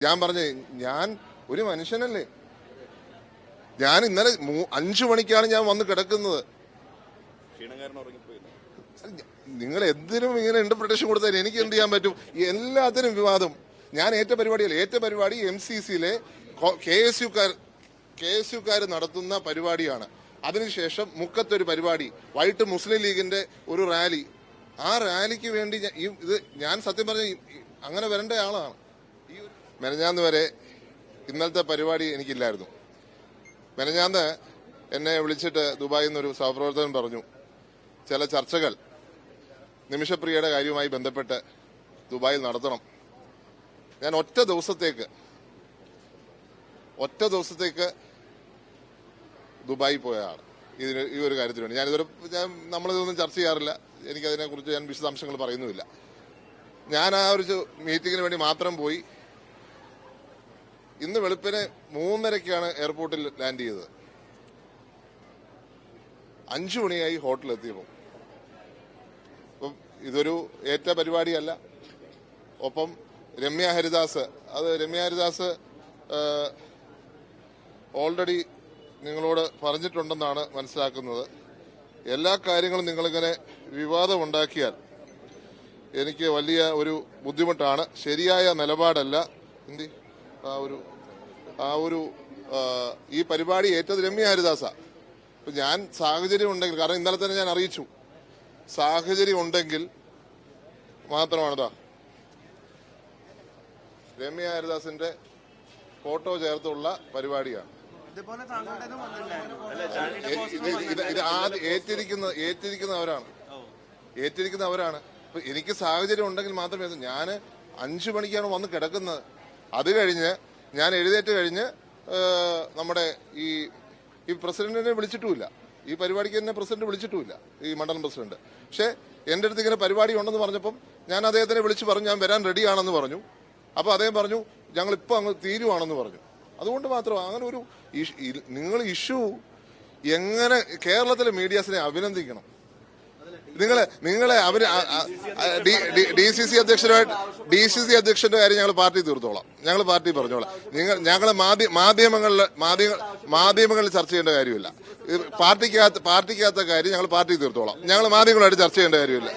ഞാൻ പറഞ്ഞേ, ഞാൻ ഒരു മനുഷ്യനല്ലേ. ഞാൻ ഇന്നലെ 5 മണിക്കാണ് ഞാൻ വന്ന് കിടക്കുന്നത്. നിങ്ങൾ എന്തിനും ഇങ്ങനെ ഇന്റർപ്രിട്ടേഷൻ കൊടുത്താൽ എനിക്ക് എന്ത് ചെയ്യാൻ പറ്റും? എല്ലാത്തിനും വിവാദം. ഞാൻ ഏറ്റ പരിപാടിയല്ല. ഏറ്റ പരിപാടി MCCയിലെ KSUക്കാർ നടത്തുന്ന പരിപാടിയാണ്. അതിനുശേഷം മുക്കത്തൊരു പരിപാടി, വൈകിട്ട് മുസ്ലിം ലീഗിന്റെ ഒരു റാലി. ആ റാലിക്ക് വേണ്ടി ഞാൻ സത്യം പറഞ്ഞ അങ്ങനെ വരേണ്ട ആളാണ്. മെനഞ്ഞാന്ന് വരെ ഇന്നലത്തെ പരിപാടി എനിക്കില്ലായിരുന്നു. മെനഞ്ഞാന്ന് എന്നെ വിളിച്ചിട്ട് ദുബായിൽ നിന്നൊരു സഹപ്രവർത്തകൻ പറഞ്ഞു, ചില ചർച്ചകൾ നിമിഷപ്രിയയുടെ കാര്യവുമായി ബന്ധപ്പെട്ട് ദുബായിൽ നടത്തണം. ഞാൻ ഒറ്റ ദിവസത്തേക്ക് ദുബായി പോയ ആള് ഈ ഒരു കാര്യത്തിന് വേണ്ടി. നമ്മളിതൊന്നും ചർച്ച ചെയ്യാറില്ല. എനിക്കതിനെക്കുറിച്ച് ഞാൻ വിശദാംശങ്ങൾ പറയുന്നുമില്ല. ഞാൻ ആ ഒരു മീറ്റിങ്ങിന് വേണ്ടി മാത്രം പോയി. ഇന്ന് വെളുപ്പിന് 3:30-ക്കാണ് എയർപോർട്ടിൽ ലാൻഡ് ചെയ്തത്. 5 മണിയായി ഹോട്ടലെത്തിയപ്പോൾ. അപ്പം ഇതൊരു ഏറ്റ പരിപാടിയല്ല. ഒപ്പം രമ്യ ഹരിദാസ് ഓൾറെഡി നിങ്ങളോട് പറഞ്ഞിട്ടുണ്ടെന്നാണ് മനസ്സിലാക്കുന്നത്. എല്ലാ കാര്യങ്ങളും നിങ്ങളിങ്ങനെ വിവാദമുണ്ടാക്കിയാൽ എനിക്ക് വലിയ ഒരു ബുദ്ധിമുട്ടാണ്. ശരിയായ നിലപാടല്ല. ഈ പരിപാടി ഏറ്റത് രമ്യ ഹരിദാസാ. അപ്പൊ ഞാൻ സാഹചര്യം ഉണ്ടെങ്കിൽ, കാരണം ഇന്നലെ തന്നെ ഞാൻ അറിയിച്ചു, സാഹചര്യം ഉണ്ടെങ്കിൽ മാത്രമാണതാ രമ്യ ഹരിദാസിന്റെ ഫോട്ടോ ചേർത്തുള്ള പരിപാടിയാണ്. ഇത് ഏറ്റിരിക്കുന്നവരാണ്. അപ്പൊ എനിക്ക് സാഹചര്യം ഉണ്ടെങ്കിൽ മാത്രമേ. ഞാൻ 5 മണിക്കാണ് വന്ന് കിടക്കുന്നത്. അത് കഴിഞ്ഞ് ഞാൻ എഴുന്നേറ്റ് കഴിഞ്ഞ് നമ്മുടെ ഈ പ്രസിഡന്റിനെ വിളിച്ചിട്ടുമില്ല. ഈ പരിപാടിക്ക് എന്നെ പ്രസിഡന്റ് വിളിച്ചിട്ടുമില്ല, ഈ മണ്ഡലം പ്രസിഡന്റ്. പക്ഷെ എന്റെ അടുത്ത് ഇങ്ങനെ പരിപാടി ഉണ്ടെന്ന് പറഞ്ഞപ്പം ഞാൻ അദ്ദേഹത്തിനെ വിളിച്ച് പറഞ്ഞു, ഞാൻ വരാൻ റെഡിയാണെന്ന് പറഞ്ഞു. അപ്പൊ അദ്ദേഹം പറഞ്ഞു, ഞങ്ങളിപ്പോ അങ്ങ് തീരുവാണെന്ന് പറഞ്ഞു. അതുകൊണ്ട് മാത്രം അങ്ങനെ ഒരു നിങ്ങൾ ഇഷ്യൂ എങ്ങനെ കേരളത്തിലെ മീഡിയാസിനെ അഭിനന്ദിക്കണം. നിങ്ങളെ അവര് DCC അധ്യക്ഷന്റെ കാര്യം ഞങ്ങൾ പാർട്ടി തീർത്തോളാം. ഞങ്ങൾ പാർട്ടി പറഞ്ഞോളാം. ഞങ്ങൾ മാധ്യമങ്ങളിൽ ചർച്ച ചെയ്യേണ്ട കാര്യമില്ല. പാർട്ടിക്കകത്ത കാര്യം ഞങ്ങൾ പാർട്ടി തീർത്തോളാം. ഞങ്ങൾ മാധ്യമങ്ങളായിട്ട് ചർച്ച ചെയ്യേണ്ട കാര്യമില്ല.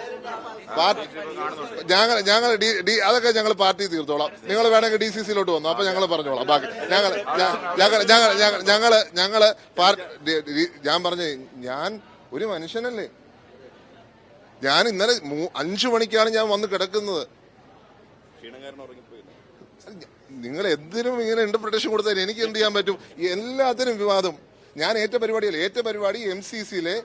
അതൊക്കെ ഞങ്ങൾ പാർട്ടി തീർത്തോളാം. നിങ്ങൾ വേണമെങ്കിൽ DCCയിലോട്ട് വന്നു, അപ്പൊ ഞങ്ങൾ പറഞ്ഞോളാം ബാക്കി. ഞാൻ പറഞ്ഞേ, ഞാൻ ഒരു മനുഷ്യനല്ലേ. ഞാൻ ഇന്നലെ 5 മണിക്കാണ് ഞാൻ വന്ന് കിടക്കുന്നത്. നിങ്ങൾ എന്തിനും ഇങ്ങനെ ഇന്റർപ്രിട്ടേഷൻ കൊടുത്താൽ എനിക്ക് എന്ത് ചെയ്യാൻ പറ്റും? എല്ലാത്തിനും വിവാദം. ഞാൻ ഏറ്റ പരിപാടിയല്ല. ഏറ്റ പരിപാടി MCCയിലെ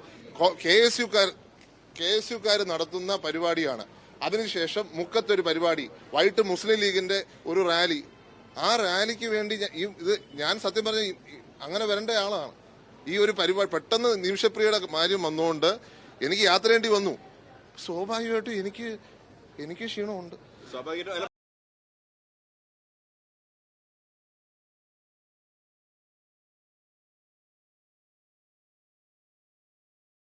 KSUക്കാർ നടത്തുന്ന പരിപാടിയാണ്. അതിനുശേഷം മുക്കത്തൊരു പരിപാടി, വൈകിട്ട് മുസ്ലിം ലീഗിന്റെ ഒരു റാലി. ആ റാലിക്ക് വേണ്ടി ഞാൻ സത്യം പറഞ്ഞ അങ്ങനെ വരേണ്ട ആളാണ്. ഈ ഒരു പരിപാടി പെട്ടെന്ന് നിമിഷപ്രിയയുടെ കാര്യം വന്നുകൊണ്ട് എനിക്ക് യാത്ര ചെയ്യേണ്ടി വന്നു. സ്വാഭാവികമായിട്ടും എനിക്ക് ക്ഷീണമുണ്ട്.